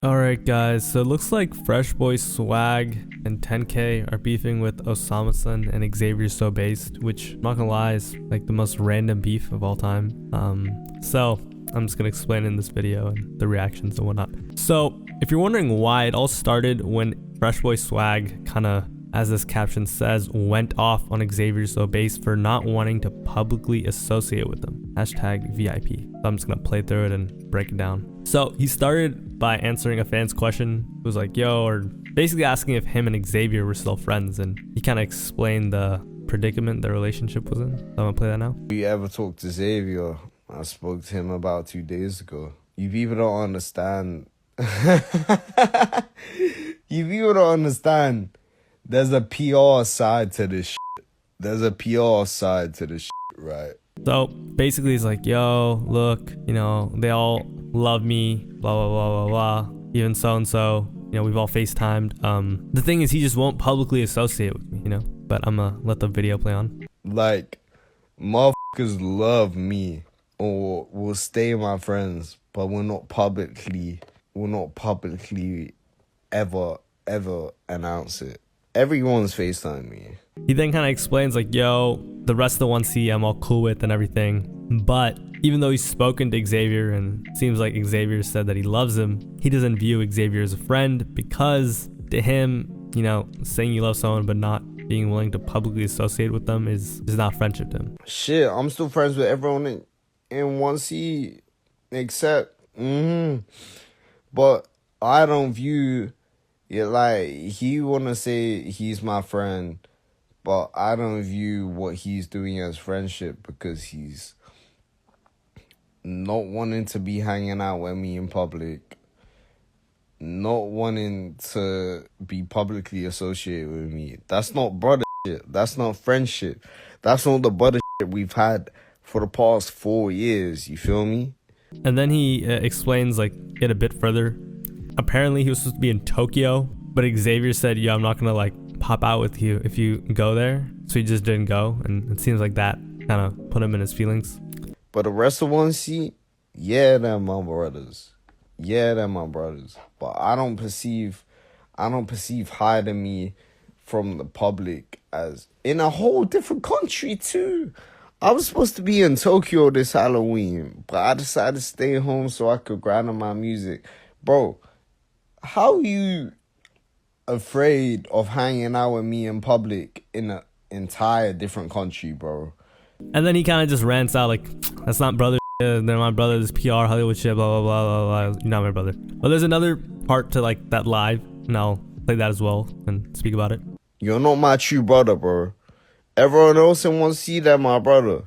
Alright guys, so it looks like FreshboySwag and TenKay are beefing with Osamason and XavierSoBased, which, I'm not gonna lie, is like the most random beef of all time. So I'm just gonna explain in this video and the reactions and whatnot. So if you're wondering why, it all started when FreshboySwag kinda, as this caption says, went off on XavierSoBased for not wanting to publicly associate with them. Hashtag VIP. So I'm just gonna play through it and break it down. So he started by answering a fan's question. It was like, yo, or basically asking if him and Xavier were still friends, and he kind of explained the predicament their relationship was in. So I'm gonna play that now. You ever talked to Xavier? I spoke to him about 2 days ago. You people don't understand. You people don't understand. There's a PR side to this shit. There's a PR side to this shit, right? So basically he's like, yo, look, you know, they all love me, blah, blah, blah, blah, blah. Even so-and-so, you know, we've all FaceTimed. The thing is, he just won't publicly associate with me, you know? But I'm gonna let the video play on. Like, motherfuckers love me or will stay my friends, but we're not publicly ever announce it. Everyone's FaceTime me. He then kind of explains like, yo, the rest of the 1C I'm all cool with and everything. But even though he's spoken to Xavier and seems like Xavier said that he loves him, he doesn't view Xavier as a friend because to him, you know, saying you love someone but not being willing to publicly associate with them is not friendship to him. Shit, I'm still friends with everyone in 1C except, but I don't view it like he wanna say he's my friend, but I don't view what he's doing as friendship because he's not wanting to be hanging out with me in public, not wanting to be publicly associated with me. That's not brother shit. That's not friendship. That's not the brother shit we've had for the past 4 years. You feel me? And then he explains like it a bit further. Apparently he was supposed to be in Tokyo, but Xavier said, yo, I'm not gonna like pop out with you if you go there. So he just didn't go, and it seems like that kind of put him in his feelings. But the rest of 1C, yeah, they're my brothers. Yeah, they're my brothers. But I don't perceive hiding me from the public as in a whole different country too. I was supposed to be in Tokyo this Halloween, but I decided to stay home so I could grind on my music. Bro, how are you afraid of hanging out with me in public in an entire different country, bro? And then he kind of just rants out like, that's not brother shit, they're my brother, this PR Hollywood shit, blah, blah, blah, blah, blah, you're not my brother. But there's another part to like that live, and I'll play that as well and speak about it. You're not my true brother, bro. Everyone else in 1C, they're my brother.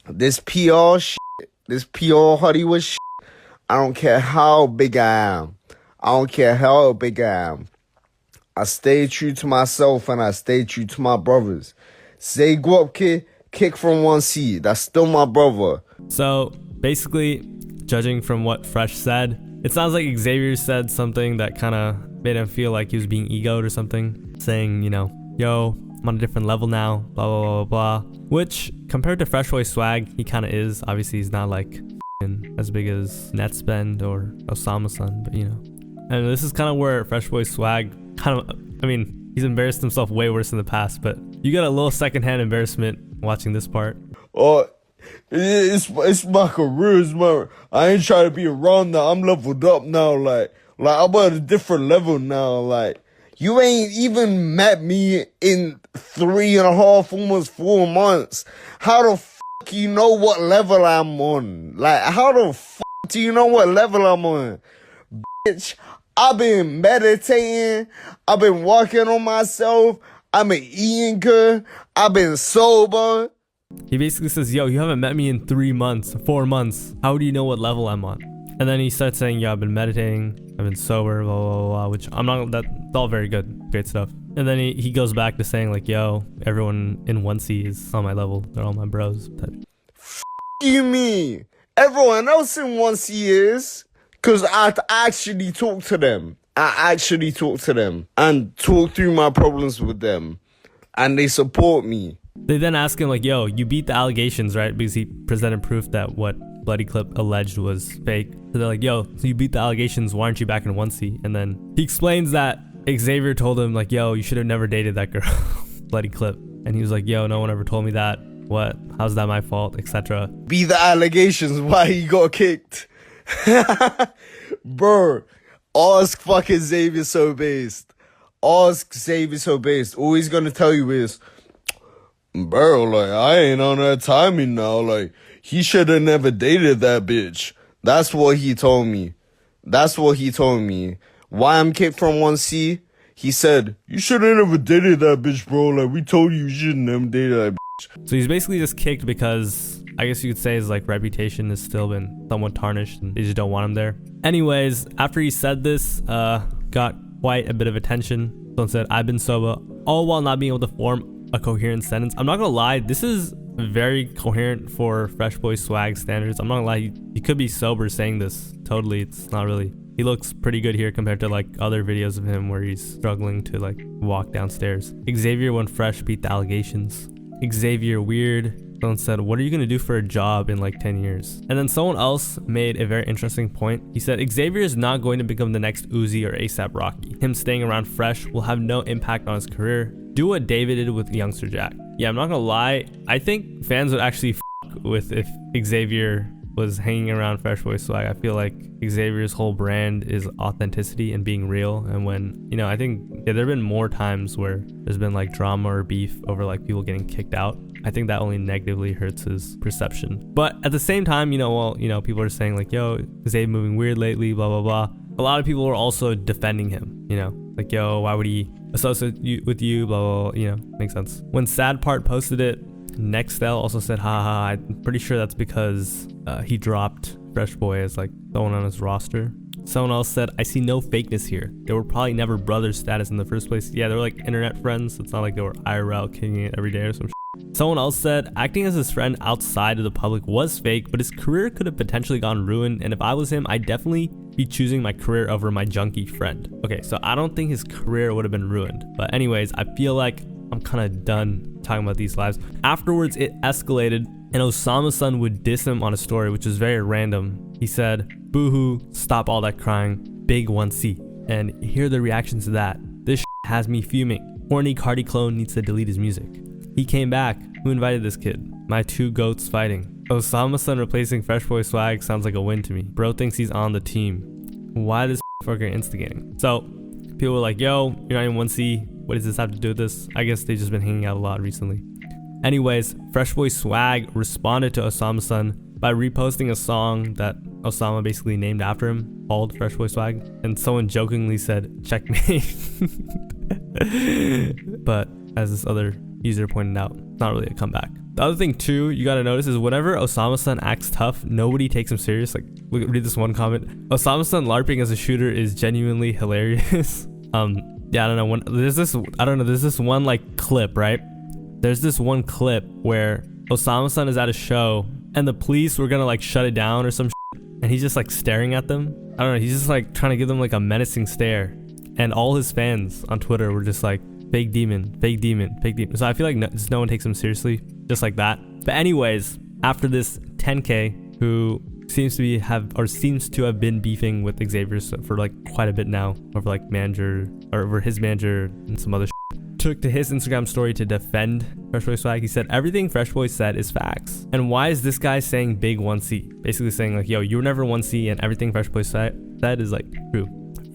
This PR shit, this PR Hollywood shit, I don't care how big I am. I don't care how big I am. I stay true to myself and I stay true to my brothers. Say go up kid, kick from 1C. That's still my brother. So basically, judging from what Fresh said, it sounds like Xavier said something that kind of made him feel like he was being egoed or something, saying, you know, yo, I'm on a different level now, blah, blah, blah, blah, blah. Which, compared to FreshboySwag, he kind of is. Obviously, he's not like as big as Netspend or Osamason, but you know. And this is kind of where FreshboySwag kind of, I mean, he's embarrassed himself way worse in the past, but you get a little secondhand embarrassment watching this part. Oh, it's my career, I ain't trying to be around now. I'm leveled up now, like I'm at a different level now. Like, you ain't even met me in 3.5, almost 4 months. How the fuck you know what level I'm on? Like, how the fuck do you know what level I'm on? Bitch, I've been meditating. I've been working on myself. I've been eating good. I've been sober. He basically says, yo, you haven't met me in 3 months, 4 months. How do you know what level I'm on? And then he starts saying, yo, I've been meditating. I've been sober, blah, blah, blah, which I'm not, that's all very good. Great stuff. And then he goes back to saying like, yo, everyone in 1C is on my level. They're all my bros. Type. You mean everyone else in 1C is? Because I actually talk to them. I actually talk to them and talk through my problems with them. And they support me. They then ask him like, yo, you beat the allegations, right? Because he presented proof that what Bloody Clip alleged was fake. So they're like, yo, so you beat the allegations, why aren't you back in 1C? And then he explains that Xavier told him like, yo, you should have never dated that girl, Bloody Clip. And he was like, yo, no one ever told me that. What? How's that my fault? Etc. Be the allegations why he got kicked. Bro, ask fucking XavierSoBased. Ask XavierSoBased. All he's gonna tell you is, bro, like, I ain't on that timing now. Like, he should have never dated that bitch. That's what he told me. That's what he told me. Why I'm kicked from 1C? He said, you should have never dated that bitch, bro. Like, we told you shouldn't have dated that bitch. So he's basically just kicked because I guess you could say his like reputation has still been somewhat tarnished and they just don't want him there. Anyways, after he said this, got quite a bit of attention. Someone said, I've been sober, all while not being able to form a coherent sentence. I'm not gonna lie, this is very coherent for FreshboySwag standards. I'm not gonna lie, he could be sober saying this. Totally, it's not really. He looks pretty good here compared to like other videos of him where he's struggling to like walk downstairs. Xavier when Fresh beat the allegations. Xavier weird. Someone said, what are you gonna do for a job in like 10 years? And then someone else made a very interesting point. He said, Xavier is not going to become the next Uzi or ASAP Rocky. Him staying around Fresh will have no impact on his career. Do what David did with Youngster Jack. Yeah, I'm not gonna lie. I think fans would actually f with if Xavier was hanging around FreshboySwag. I feel like Xavier's whole brand is authenticity and being real. And when, you know, I think there have been more times where there's been like drama or beef over like people getting kicked out. I think that only negatively hurts his perception. But at the same time, you know, well, you know, people are saying like, yo, Xavier moving weird lately, blah, blah, blah. A lot of people are also defending him, you know, like, yo, why would he associate with you, blah, blah, blah, you know, makes sense. When Sad Part posted it, Nextel also said, haha, I'm pretty sure that's because he dropped Fresh Boy as like someone on his roster. Someone else said, I see no fakeness here. They were probably never brothers status in the first place. Yeah, they were like internet friends. It's not like they were IRL kicking it every day or some shit. Someone else said, acting as his friend outside of the public was fake, but his career could have potentially gone ruined. And if I was him, I'd definitely be choosing my career over my junkie friend. Okay, so I don't think his career would have been ruined. But anyways, I feel like I'm kind of done talking about these lives. Afterwards, it escalated and Osamason would diss him on a story, which was very random. He said, boohoo, stop all that crying, big 1C. And here are the reactions to that. This has me fuming. Horny Cardi clone needs to delete his music. He came back. Who invited this kid? My two goats fighting. Osamason replacing FreshboySwag sounds like a win to me. Bro thinks he's on the team. Why this fucker instigating? So people were like, yo, you're not in 1C. What does this have to do with this? I guess they've just been hanging out a lot recently. Anyways, FreshboySwag responded to Osamason by reposting a song that Osama basically named after him called FreshboySwag, and someone jokingly said, checkmate. But as this other user pointed out, not really a comeback. The other thing too you gotta notice is whenever Osamason acts tough, nobody takes him serious. Like, read this one comment. Osamason LARPing as a shooter is genuinely hilarious. Yeah, I don't know. There's this one like clip, right? There's this one clip where Osamason is at a show and the police were gonna like shut it down or some shit, and he's just like staring at them. I don't know, he's just like trying to give them like a menacing stare. And all his fans on Twitter were just like, fake demon, fake demon, fake demon. So I feel like no one takes him seriously, just like that. But anyways, after this, TenKay, who seems to have been beefing with Xavier for like quite a bit now, over like manager, or over his manager and some other shit, took to his Instagram story to defend FreshboySwag. He said, everything Freshboy said is facts. And why is this guy saying big 1C? Basically saying like, yo, you were never 1C and everything Freshboy said is like true.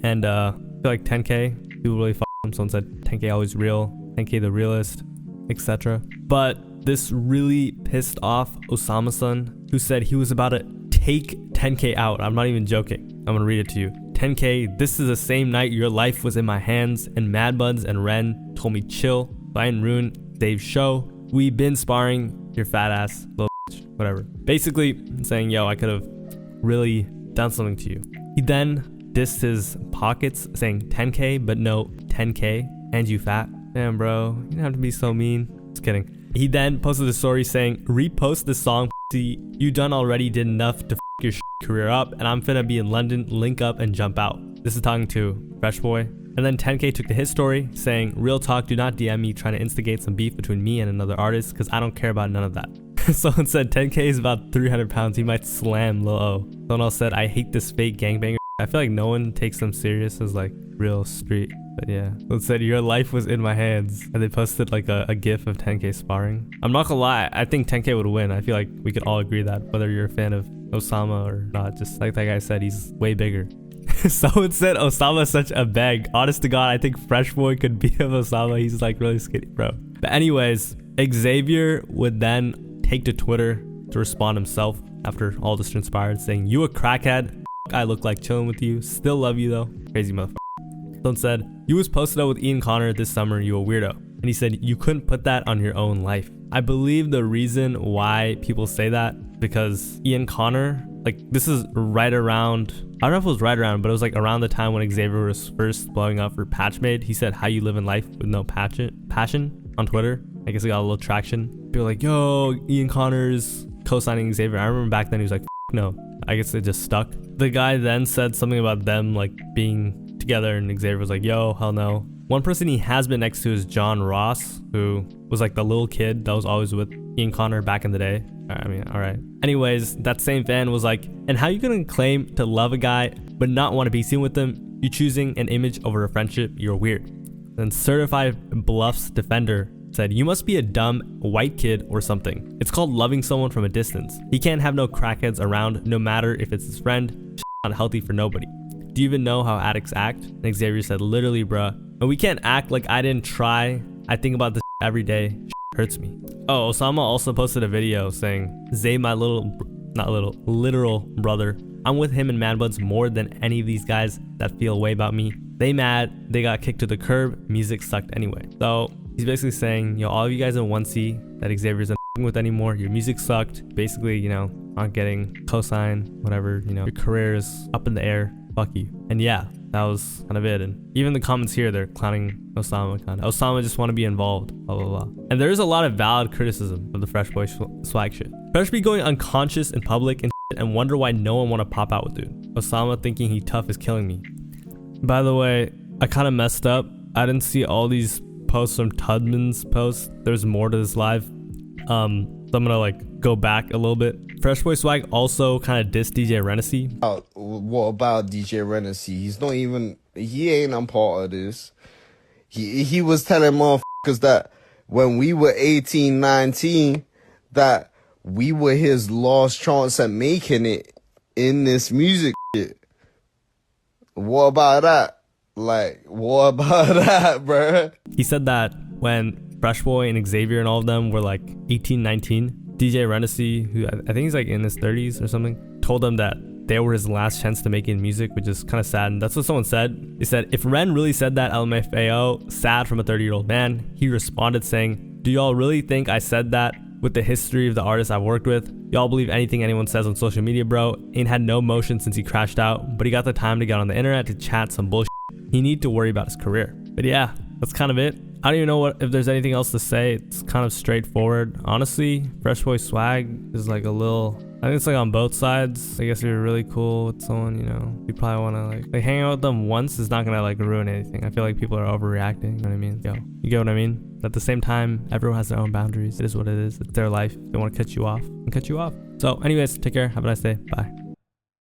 And I feel like TenKay, people really him. Someone said TenKay always real, TenKay the realist, etc. But this really pissed off Osamason, who said he was about to take TenKay out. I'm not even joking. I'm gonna read it to you. TenKay, this is the same night your life was in my hands, and Mad Buds and Ren told me chill, so I didn't ruin Dave's show. We been sparring, your fat ass, little bitch, whatever. Basically saying, yo, I could have really done something to you. He then dissed his pockets, saying 10K, but no 10K, and you fat. Damn, bro, you don't have to be so mean. Just kidding. He then posted a story saying, repost this song, you done already did enough to your career up, and I'm finna be in London, link up and jump out. This is talking to Fresh Boy, And then TenKay took to his story saying, real talk, do not DM me trying to instigate some beef between me and another artist because I don't care about none of that. Someone said 10K is about 300 pounds. He might slam Lil O. Someone else said, I hate this fake gangbanger. I feel like no one takes them serious as like real street. But yeah. Someone said, your life was in my hands. And they posted like a gif of 10K sparring. I'm not gonna lie. I think 10K would win. I feel like we could all agree that, whether you're a fan of Osama or not. Just like that guy said, he's way bigger. Someone said Osama is such a beg. Honest to God, I think Freshboy could beat up Osama. He's like really skinny, bro. But anyways, Xavier would then take to Twitter to respond himself after all this transpired, saying, you a crackhead. I look like chilling with you. Still love you though. Crazy motherfucker. Someone said, you was posted up with Ian Connor this summer. You a weirdo. And he said, you couldn't put that on your own life. I believe the reason why people say that because Ian Connor, like this is right around, I don't know if it was right around, but it was like around the time when Xavier was first blowing up for Patchmade. He said, how you live in life with no passion on Twitter. I guess he got a little traction. People were like, yo, Ian Connor's co-signing Xavier. I remember back then he was like, no. I guess it just stuck. The guy then said something about them like being together and Xavier was like, yo, hell no. One person he has been next to is John Ross, who was like the little kid that was always with Ian Connor back in the day. I mean, all right. Anyways, that same fan was like, and how you gonna claim to love a guy but not want to be seen with them? You choosing an image over a friendship, you're weird. Then Certified Bluffs Defender said, you must be a dumb white kid or something. It's called loving someone from a distance. He can't have no crackheads around no matter if it's his friend. Not healthy for nobody. Do you even know how addicts act? And Xavier said, literally, bruh. And we can't act like I didn't try. I think about this every day. Hurts me. Oh, Osama also posted a video saying, Zay, my literal brother. I'm with him and Man Buds more than any of these guys that feel a way about me. They mad. They got kicked to the curb. Music sucked anyway. So he's basically saying, yo, all of you guys in 1C that Xavier's not with anymore, your music sucked. Basically, you know, not getting cosign, whatever, you know, your career is up in the air. Fuck you. And yeah, that was kind of it. And even the comments here, they're clowning Osama kind of. Osama just want to be involved, blah, blah, blah. And there is a lot of valid criticism of the Fresh Boy Swag shit. Fresh be going unconscious in public and shit and wonder why no one want to pop out with dude. Osama thinking he tough is killing me. By the way, I kind of messed up. I didn't see all these posts from Tudman's posts. There's more to this live. So I'm gonna like go back a little bit. Freshboy Swag also kind of dissed DJ Renacy. What about DJ Renacy? He's not even, he ain't a part of this. He was telling motherfuckers that when we were 18, 19, that we were his last chance at making it in this music shit. What about that? Like, what about that, bruh? He said that when Freshboy and Xavier and all of them were like 18, 19, DJ Renacy, who I think he's like in his 30s or something, told them that they were his last chance to make it in music, which is kind of sad. And that's what someone said. They said, if Ren really said that, LMFAO, sad from a 30-year-old man. He responded saying, do y'all really think I said that with the history of the artists I've worked with? Y'all believe anything anyone says on social media, bro. Ain't had no motion since he crashed out, but he got the time to get on the internet to chat some bullshit. He need to worry about his career. But yeah, that's kind of it. I don't even know if there's anything else to say. It's kind of straightforward. Honestly, Freshboy Swag is like a little, I think it's like on both sides. I guess if you're really cool with someone, you know, you probably want to like hang out with them once is not gonna like ruin anything. I feel like people are overreacting, you know what I mean? Yo, you get what I mean? At the same time, everyone has their own boundaries. It is what it is. It's their life. They want to cut you off and cut you off. So anyways, take care. Have a nice day. Bye.